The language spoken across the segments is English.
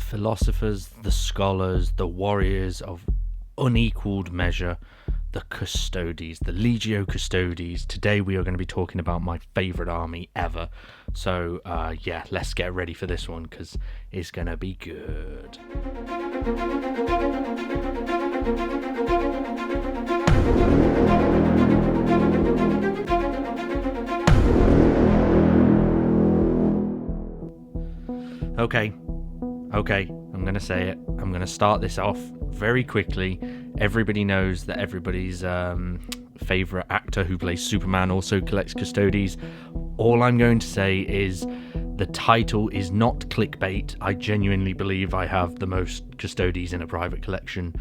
philosophers, the scholars, the warriors of unequaled measure, the Custodes, the Legio Custodes. Today we are going to be talking about my favourite army ever. So yeah, let's get ready for this one because it's going to be good. Okay, I'm going to say it. I'm going to start this off very quickly. Everybody knows that everybody's favourite actor who plays Superman also collects Custodes. All I'm going to say is the title is not clickbait. I genuinely believe I have the most Custodes in a private collection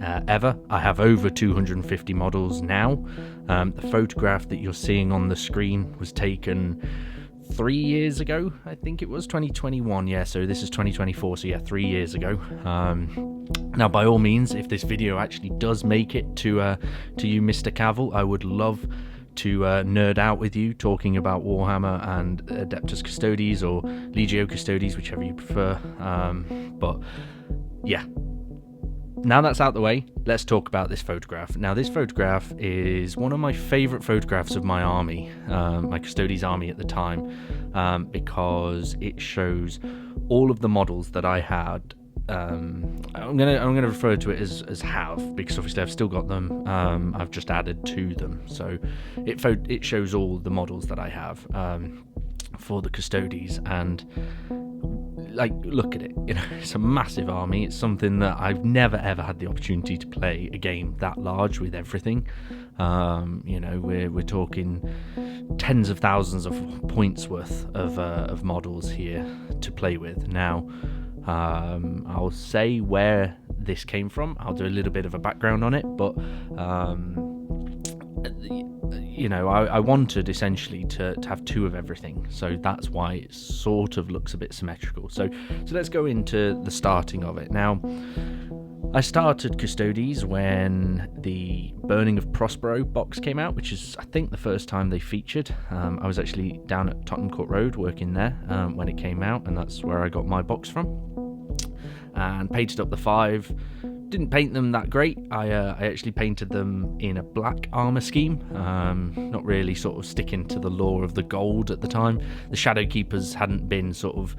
ever. I have over 250 models now. The photograph that you're seeing on the screen was taken 3 years ago. I think it was 2021. Yeah, so this is 2024. So yeah, 3 years ago. Now, by all means, if this video actually does make it to you, Mr Cavill, I would love to nerd out with you talking about Warhammer and Adeptus Custodes or Legio Custodes, whichever you prefer. But yeah, now that's out the way, let's talk about this photograph. Now, this photograph is one of my favourite photographs of my army, my Custodes army at the time, because it shows all of the models that I had. I'm gonna refer to it as have, because obviously I've still got them. I've just added to them, so it shows all the models that I have for the Custodes, and like, look at it, you know, it's a massive army. It's something that I've never ever had the opportunity to play a game that large with everything. You know, we're talking tens of thousands of points worth of models here to play with. Now, I'll say where this came from. I'll do a little bit of a background on it, but you know, I wanted essentially to have two of everything, so that's why it sort of looks a bit symmetrical. So let's go into the starting of it. Now, I started Custodes when the Burning of Prospero box came out, which is, I think, the first time they featured. I was actually down at Tottenham Court Road working there when it came out, and that's where I got my box from. And painted up the 5. Didn't paint them that great. I actually painted them in a black armor scheme, not really sort of sticking to the lore of the gold at the time. The Shadow Keepers hadn't been sort of,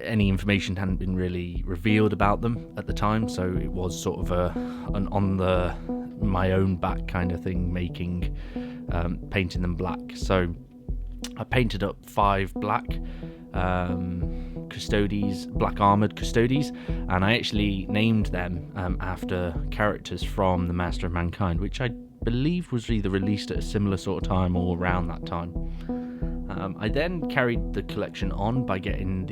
any information hadn't been really revealed about them at the time, so it was sort of an on the my own back kind of thing, making painting them black. So I painted up 5 black Custodes, black armored Custodes, and I actually named them after characters from the Master of Mankind, which I believe was either released at a similar sort of time or around that time. I then carried the collection on by getting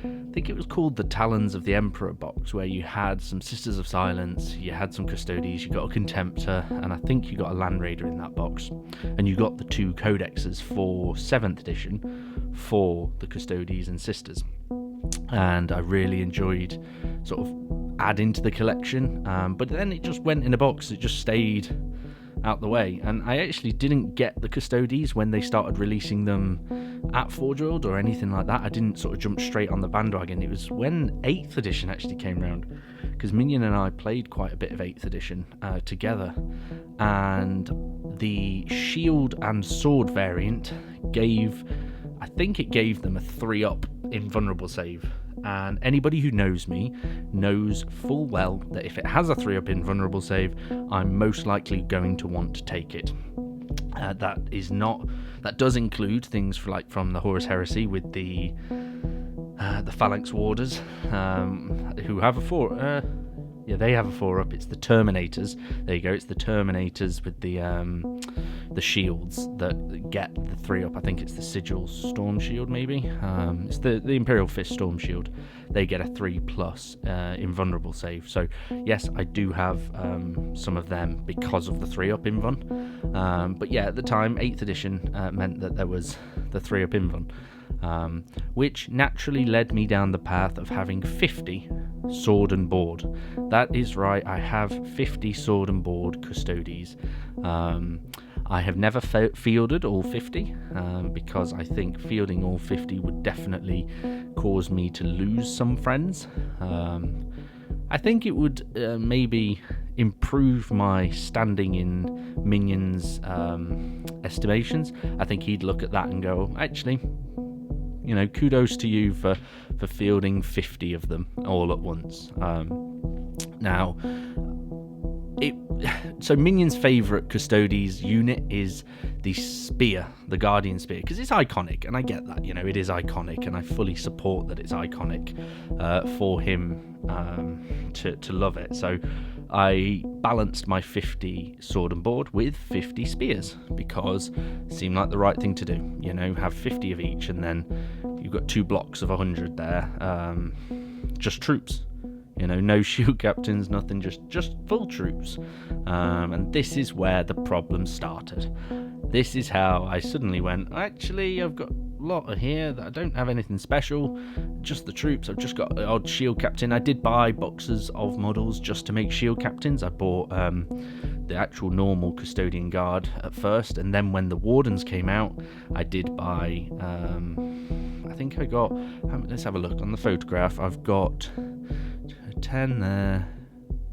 I think it was called the Talons of the Emperor box, where you had some Sisters of Silence, you had some Custodes, you got a Contemptor, and I think you got a Land Raider in that box. And you got the 2 codexes for 7th edition for the Custodes and Sisters. And I really enjoyed sort of adding to the collection, but then it just went in a box. It just stayed out the way, and I actually didn't get the Custodes when they started releasing them at Forge World or anything like that. I didn't sort of jump straight on the bandwagon. It was when 8th edition actually came around, because Minion and I played quite a bit of 8th edition together, and the shield and sword variant I think it gave them a 3-up invulnerable save. And anybody who knows me knows full well that if it has a 3-up invulnerable save, I'm most likely going to want to take it. That does include things from the Horus Heresy with the Phalanx Warders, who have a 4. They have a 4-up. It's the Terminators. There you go. It's the Terminators with the shields that get the 3-up. I think it's the Sigil Storm Shield, maybe. It's the Imperial Fist Storm Shield. They get a 3+ invulnerable save. So yes, I do have some of them because of the 3-up invuln. But yeah, at the time, 8th edition meant that there was the 3-up invuln. Which naturally led me down the path of having 50 sword and board. That is right, I have 50 sword and board Custodes. I have never fielded all 50 because I think fielding all 50 would definitely cause me to lose some friends. I think it would maybe improve my standing in Minions estimations. I think he'd look at that and go, actually, you know, kudos to you for fielding 50 of them all at once. Now, so Minion's favourite Custodes unit is the spear, the Guardian Spear, because it's iconic, and I get that, you know, it is iconic, and I fully support that it's iconic for him to love it. So I balanced my 50 sword and board with 50 spears, because it seemed like the right thing to do, you know, have 50 of each, and then you've got 2 blocks of 100 there, just troops. You know, no shield captains, nothing, just full troops. And this is where the problem started. This is how I suddenly went, actually, I've got a lot here that I don't have anything special, just the troops. I've just got the odd shield captain. I did buy boxes of models just to make shield captains. I bought the actual normal Custodian Guard at first, and then when the Wardens came out, I did buy, I think I got, let's have a look on the photograph. I've got 10 there,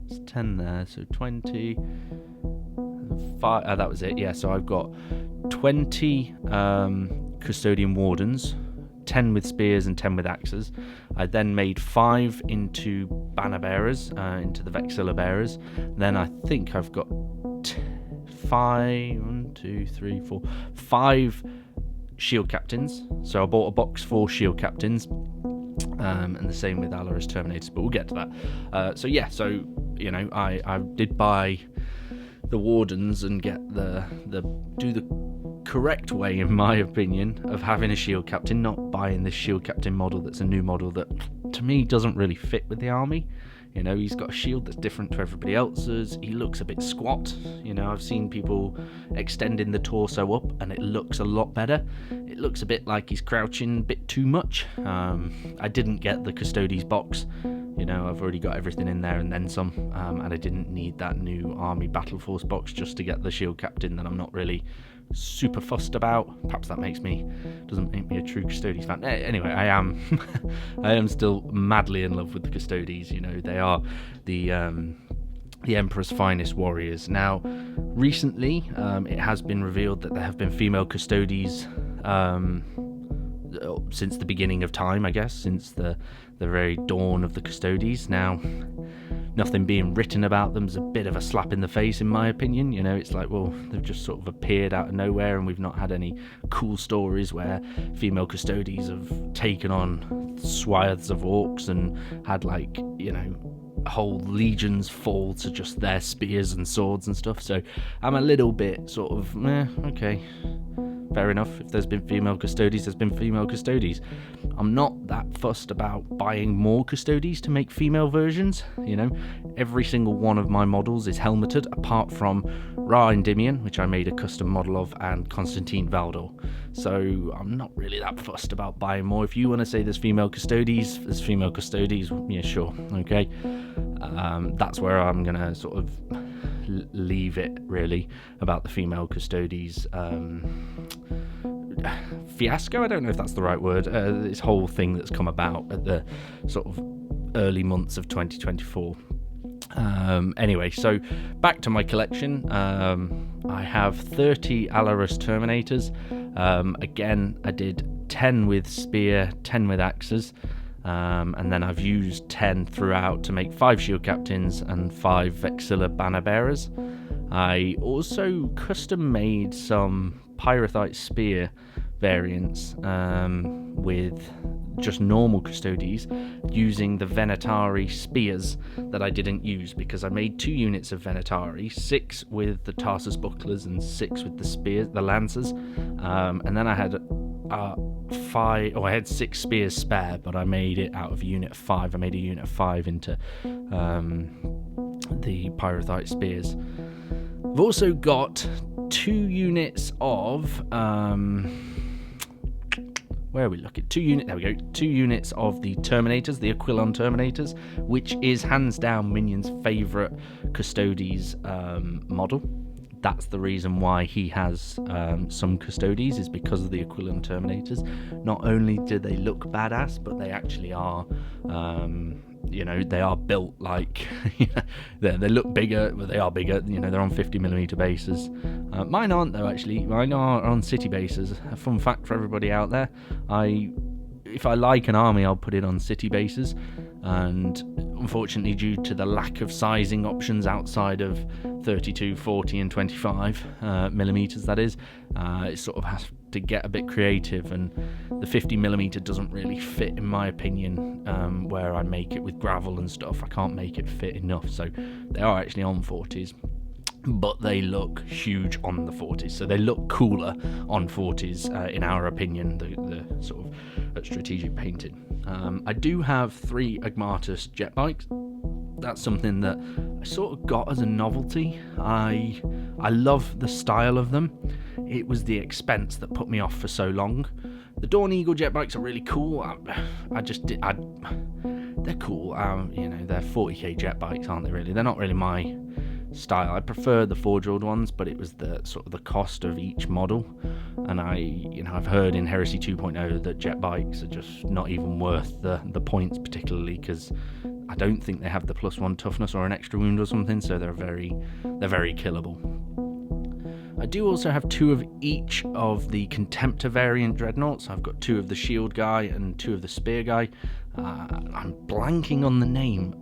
it's 10 there, so 20, 5, that was it, yeah, so I've got 20 Custodian Wardens, 10 with spears and 10 with axes. I then made 5 into banner bearers, into the Vexilla bearers. Then I think I've got 5 shield captains, so I bought a box for shield captains. And the same with Horus Terminators, but we'll get to that. So you know, I did buy the Wardens and get do the correct way, in my opinion, of having a shield captain, not buying this shield captain model that's a new model that to me doesn't really fit with the army. You know, he's got a shield that's different to everybody else's. He looks a bit squat. You know, I've seen people extending the torso up and it looks a lot better. It looks a bit like he's crouching a bit too much. I didn't get the Custodes box. You know, I've already got everything in there and then some. And I didn't need that new Army Battle Force box just to get the shield captain that I'm not really super fussed about. Perhaps that doesn't make me a true Custodes fan. Anyway, I am still madly in love with the Custodes. You know, they are the Emperor's finest warriors. Now, recently, it has been revealed that there have been female Custodes since the beginning of time, I guess, since the very dawn of the Custodes. Now, nothing being written about them is a bit of a slap in the face, in my opinion. You know, it's like, well, they've just sort of appeared out of nowhere, and we've not had any cool stories where female Custodes have taken on swathes of orcs and had, like, you know, whole legions fall to just their spears and swords and stuff. So I'm a little bit sort of, okay, fair enough. If there's been female Custodes, there's been female Custodes. I'm not that fussed about buying more Custodes to make female versions. You know, every single one of my models is helmeted, apart from Ra Endymion, which I made a custom model of, and Constantine Valdor. So I'm not really that fussed about buying more. If you want to say there's female Custodes, yeah, sure, okay. That's where I'm gonna sort of leave it, really, about the female Custodes fiasco. I don't know if that's the right word. This whole thing that's come about at the sort of early months of 2024. Anyway, so back to my collection. I have 30 Horus Terminators. Again, I did 10 with spear, 10 with axes. And then I've used 10 throughout to make 5 shield captains and 5 Vexilla banner bearers. I also custom made some Pyrothite spear variants with just normal Custodes, using the Venatari spears that I didn't use, because I made 2 units of Venatari, 6 with the Tarsus bucklers and 6 with the spears, the lancers, and then I had 6 spears spare, but I made it out of unit 5. I made a unit 5 into the Pyrothite spears. I've also got 2 units of where are we looking? 2 units. There we go. 2 units of the Terminators, the Aquilon Terminators, which is hands down Minion's favourite Custodes model. that's the reason why he has some Custodes, is because of the Aquilian Terminators. Not only do they look badass, but they actually are, they are built like, they look bigger, but they are bigger. They're on 50mm bases. Mine aren't, though, actually. Mine are on city bases. A fun fact for everybody out there, if I like an army, I'll put it on city bases, and unfortunately, due to the lack of sizing options outside of 32, 40 and 25 millimeters, that is, it sort of has to get a bit creative, and the 50mm doesn't really fit, in my opinion, where I make it with gravel and stuff. I can't make it fit enough, so they are actually on 40s, but they look huge on the 40s, so they look cooler on 40s, in our opinion, the sort of strategic painting. I do have 3 Agmatus jet bikes. That's something that I sort of got as a novelty. I love the style of them. It was the expense that put me off for so long. The Dawn Eagle jet bikes are really cool. They're cool. They're 40k jet bikes, aren't they? Really, they're not really my style. I prefer the forge-rolled ones, but it was the sort of the cost of each model, and I've heard in Heresy 2.0 that jet bikes are just not even worth the points, particularly because I don't think they have the +1 toughness or an extra wound or something, so they're very killable. I do also have 2 of each of the Contemptor variant Dreadnoughts. I've got 2 of the shield guy and 2 of the spear guy. I'm blanking on the name.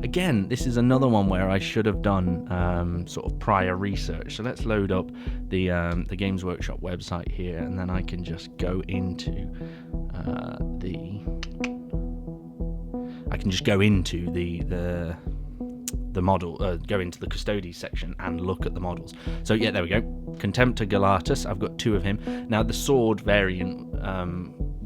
Again, this is another one where I should have done sort of prior research. So let's load up the Games Workshop website here, and then I can just go into the model, go into the Custodes section and look at the models. So yeah, there we go. Contemptor Galatus, I've got 2 of him. Now the sword variant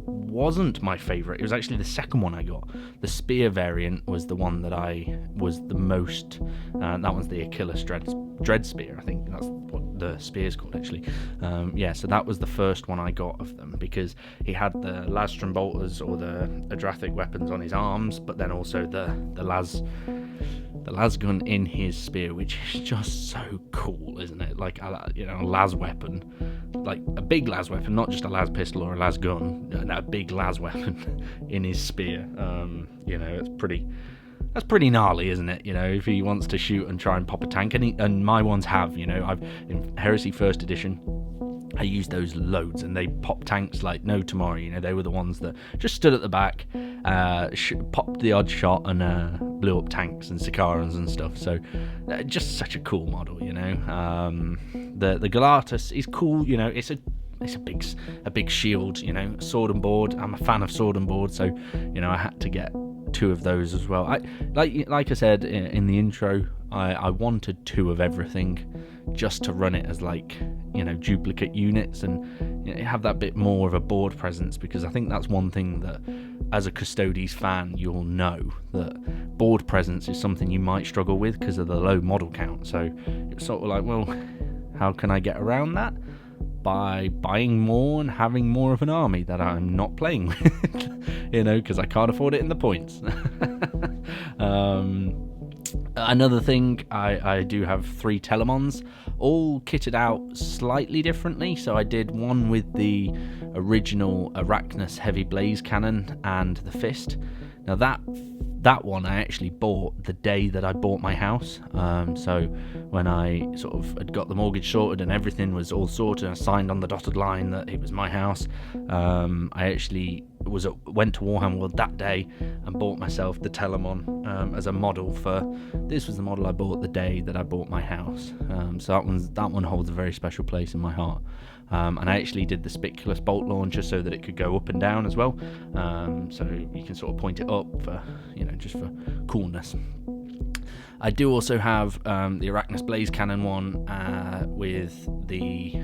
wasn't my favourite. It was actually the second one I got. The spear variant was the one that I was the most, that one's the Achilles Dread Spear, I think that's what the spear's called, actually. So that was the first one I got of them, because he had the Lastron bolters, or the Adrathic weapons, on his arms, but then also the las gun in his spear, which is just so cool, isn't it? Like, a las weapon, like a big las weapon, not just a las pistol or a las gun, a big las weapon in his spear. That's pretty gnarly, isn't it? If he wants to shoot and try and pop a tank, and my ones have, I've in Heresy First Edition, I used those loads, and they popped tanks like no tomorrow. They were the ones that just stood at the back, popped the odd shot, and blew up tanks and Sicarans and stuff. So just such a cool model. The Galatus is cool. It's a big shield. Sword and board. I'm a fan of sword and board, so I had to get 2 of those as well. Like I said in the intro, I wanted 2 of everything, just to run it as duplicate units and have that bit more of a board presence, because I think that's one thing that, as a Custodes fan, you'll know that board presence is something you might struggle with because of the low model count. So it's sort of like, well, how can I get around that? By buying more and having more of an army that I'm not playing with, because I can't afford it in the points. Another thing, I do have 3 Telemons, all kitted out slightly differently. So I did one with the original Arachnus heavy blaze cannon and the fist. Now that one I actually bought the day that I bought my house. So when I sort of had got the mortgage sorted and everything was all sorted and I signed on the dotted line that it was my house, I actually went to Warhammer World that day and bought myself the Telemon as a model for. This was the model I bought the day that I bought my house. So that one holds a very special place in my heart. And I actually did the spiculous bolt launcher so that it could go up and down as well. So you can sort of point it up for, just for coolness. I do also have the Arachnus Blaze Cannon one with the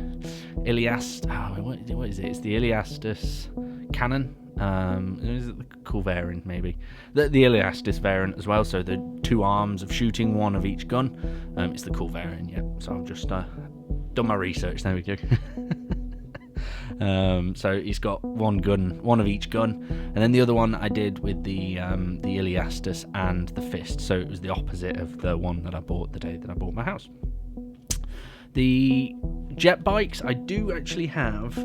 Iliast. What is it? It's the Iliastus Cannon. Is it the cool variant, maybe? The Iliastus variant as well. So the 2 arms of shooting, 1 of each gun. It's the cool variant, yeah. So I've just done my research. There we go. So he's got 1 gun, 1 of each gun, and then the other one I did with the Iliastus and the fist. So it was the opposite of the one that I bought the day that I bought my house. The jet bikes, I do actually have.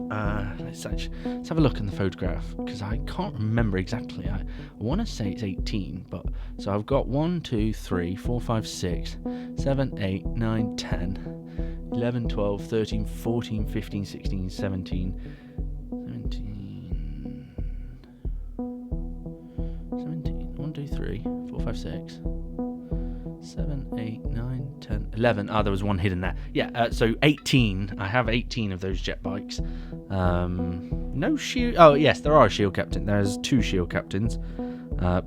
Let's have a look in the photograph, because I can't remember exactly. I want to say it's 18, but so I've got 1, 2, 3, 4, 5, 6, 7, 8, 9, 10, 11, 12, 13, 14, 15, 16, 17, 1, 2, 3, 4, 5, 6, 7, 8, 9, 10, 11. There was one hidden there. Yeah, so 18. I have 18 of those jet bikes. No shield. Oh, yes, there are a shield captain. There's 2 shield captains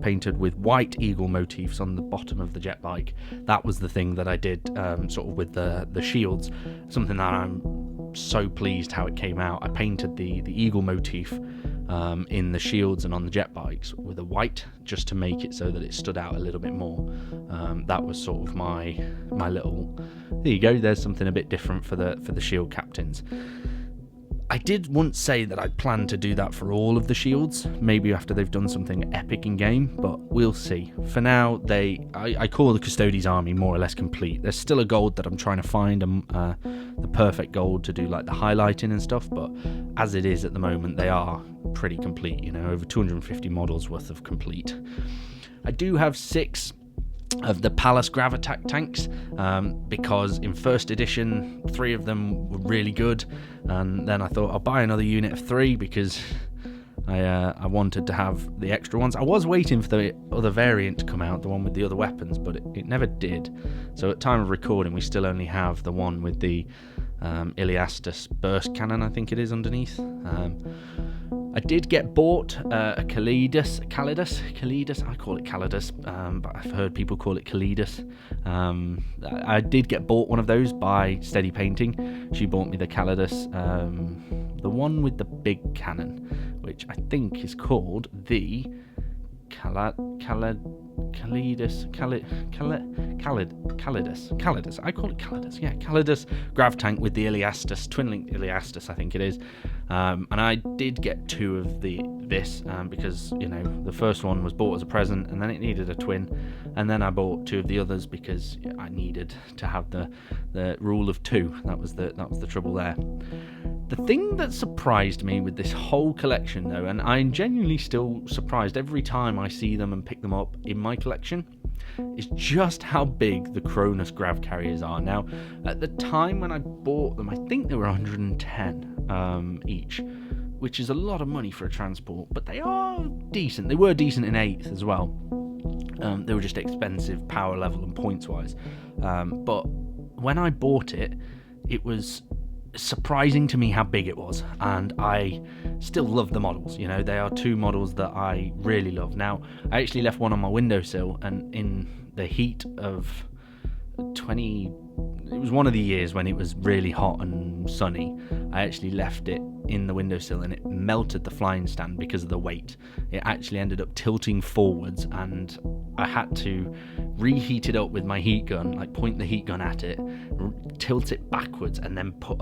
painted with white eagle motifs on the bottom of the jet bike. That was the thing that I did sort of with the shields. Something that I'm so pleased how it came out. I painted the eagle motif in the shields and on the jet bikes with a white, just to make it so that it stood out a little bit more. That was sort of my little, there you go, there's something a bit different for the shield captains. I did once say that I'd planned to do that for all of the shields, maybe after they've done something epic in game, but we'll see. For now, I call the Custodes Army more or less complete. There's still a gold that I'm trying to find, the perfect gold to do like the highlighting and stuff, but as it is at the moment, they are pretty complete, over 250 models worth of complete. I do have 6 of the Palace Grav attack tanks, because in first edition 3 of them were really good, and then I thought I'll buy another unit of 3 because I wanted to have the extra ones. I was waiting for the other variant to come out, the one with the other weapons, but it never did. So at time of recording we still only have the one with the Iliastus burst cannon, I think it is, underneath. I did get bought a Calidus, I call it Calidus, but I've heard people call it Calidus. I did get bought one of those by Steady Painting. She bought me the Calidus, the one with the big cannon, which I think is called the Calidus. I call it Calidus. Yeah, Calidus grav tank with the Iliastus, twin-link Iliastus, I think it is. And I did get 2 of this because the first one was bought as a present, and then it needed a twin, and then I bought 2 of the others because I needed to have the rule of 2. That was the trouble there. The thing that surprised me with this whole collection, though, and I'm genuinely still surprised every time I see them and pick them up in my collection, is just how big the Cronus grav carriers are. Now, at the time when I bought them, I think they were 110 each, which is a lot of money for a transport, but they are decent. They were decent in 8th as well. They were just expensive power level and points wise. But when I bought it, it was surprising to me how big it was, and I still love the models. They are 2 models that I really love. Now, I actually left one on my windowsill, and in the heat of it was one of the years when it was really hot and sunny, I actually left it in the windowsill and it melted the flying stand because of the weight. It actually ended up tilting forwards, and I had to reheat it up with my heat gun, like point the heat gun at it, tilt it backwards, and then put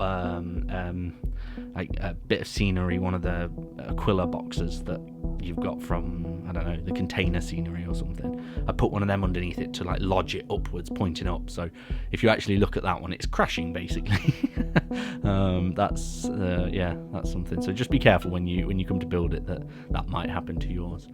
like a bit of scenery, one of the Aquila boxes that you've got from, I don't know, the container scenery or something. I put one of them underneath it to like lodge it upwards, pointing up. So if you actually look at that one, it's crashing basically. That's something. So just be careful when you come to build it that might happen to yours.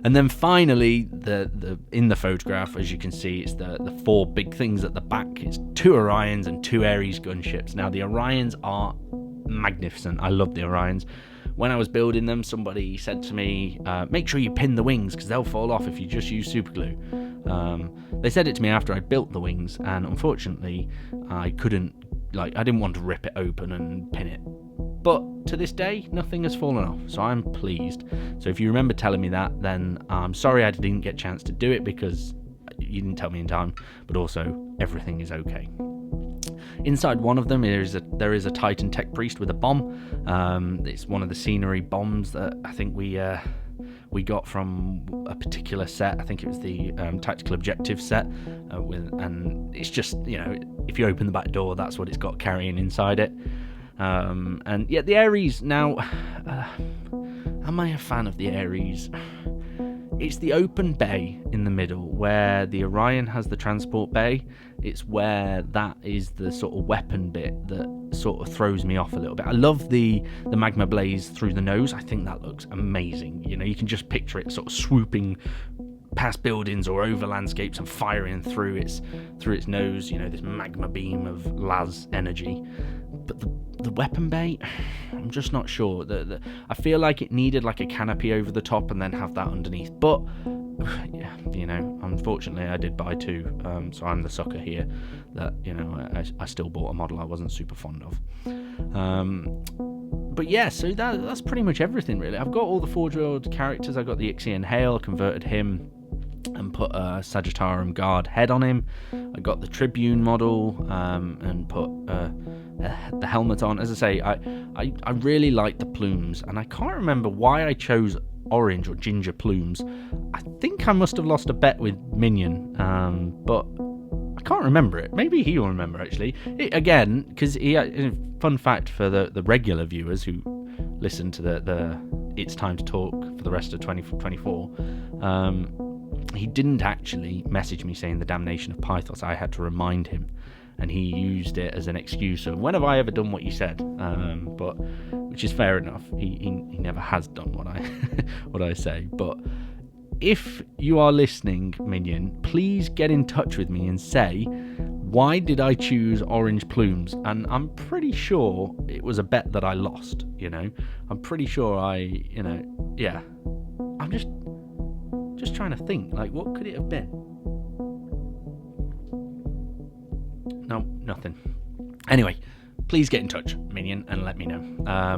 And then finally, the in the photograph, as you can see, it's the 4 big things at the back. It's 2 Orions and 2 Aries gunships. Now the Orions are magnificent. I love the Orions. When I was building them, somebody said to me, make sure you pin the wings because they'll fall off if you just use super glue. They said it to me after I built the wings, and unfortunately I couldn't, I didn't want to rip it open and pin it. But to this day, nothing has fallen off, so I'm pleased. So if you remember telling me that, then I'm sorry I didn't get a chance to do it because you didn't tell me in time, but also everything is okay. Inside one of them there is a Titan Tech Priest with a bomb. It's one of the scenery bombs that I think we got from a particular set. I think it was the Tactical Objective set, and it's just, if you open the back door, that's what it's got carrying inside it. And yeah, the Aries, now, am I a fan of the Aries? It's the open bay in the middle where the Orion has the transport bay. It's where that is the sort of weapon bit that sort of throws me off a little bit. I love the magma blaze through the nose. I think that looks amazing. You know, you can just picture it sort of swooping past buildings or over landscapes and firing through its nose, you know, this magma beam of las energy. But the weapon bay, I'm just not sure. I feel like it needed like a canopy over the top and then have that underneath. But yeah, you know, unfortunately I did buy two, so I'm the sucker here that, you know, I still bought a model I wasn't super fond of. But yeah, so that's pretty much everything really. I've got all the Forge World characters. I got the Ixion Hale, converted him and put a Sagittarium Guard head on him. I got the Tribune model and put the helmet on. As I say, I really like the plumes, and I can't remember why I chose orange or ginger plumes. I think I must have lost a bet with Minion, but I can't remember it. Maybe he'll remember actually. Again, because fun fact for the regular viewers who listen to the It's Time to Talk for the rest of 2024, he didn't actually message me saying the damnation of Pythos. I had to remind him, and he used it as an excuse of when have I ever done what you said, but which is fair enough. He never has done what I say. But if you are listening, Minion, please get in touch with me and say, why did I choose orange plumes? And I'm pretty sure it was a bet that I lost, you know. I'm pretty sure yeah. I'm just trying to think, like, what could it have been? No, nothing. Anyway, please get in touch, Minion, and let me know.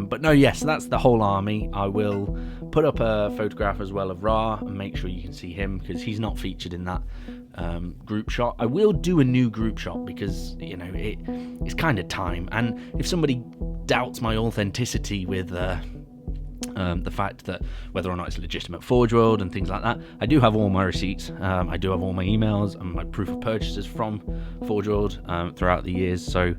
But no, yes, that's the whole army. I will put up a photograph as well of Ra and make sure you can see him, because he's not featured in that group shot. I will do a new group shot because, you know, it's kind of time. And if somebody doubts my authenticity with the fact that whether or not it's a legitimate Forge World and things like that, I do have all my receipts. I do have all my emails and my proof of purchases from Forge World throughout the years. So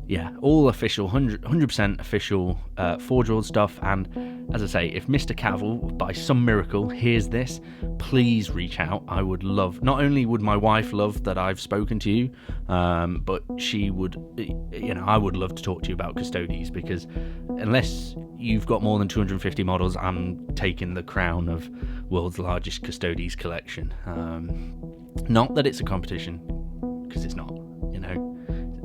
yeah, all official, 100% official Forge World stuff. And as I say, if Mr Cavill by some miracle hears this, please reach out. I would love, not only would my wife love that I've spoken to you, but she would, you know, I would love to talk to you about Custodes, because unless you've got more than 250 models, I'm taking the crown of world's largest Custodes collection. Not that it's a competition, because it's not, you know.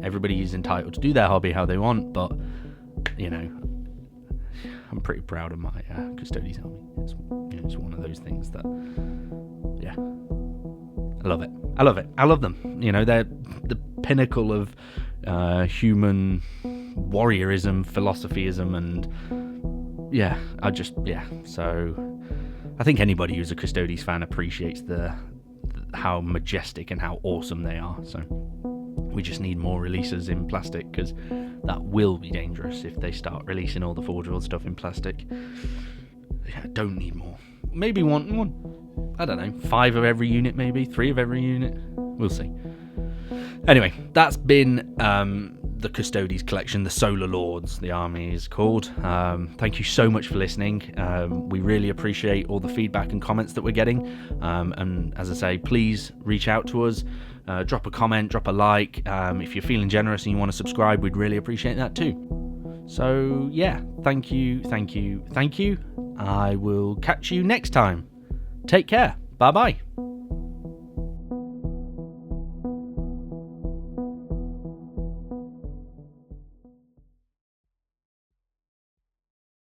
Everybody is entitled to do their hobby how they want, but, you know, I'm pretty proud of my Custodes Army. It's, you know, it's one of those things that, yeah, I love it. I love them. You know, they're the pinnacle of human warriorism, philosophyism, and yeah, So I think anybody who's a Custodes fan appreciates how majestic and how awesome they are. So we just need more releases in plastic, because that will be dangerous if they start releasing all the Forge World stuff in plastic. Yeah, don't need more. Maybe one. I don't know. 5 of every unit, maybe 3 of every unit. We'll see. Anyway, that's been the Custodes collection, the Solar Lords, the army is called. Thank you so much for listening. We really appreciate all the feedback and comments that we're getting. And as I say, please reach out to us. Drop a comment, drop a like. If you're feeling generous and you want to subscribe, we'd really appreciate that too. So yeah, thank you. I will catch you next time. Take care. Bye bye.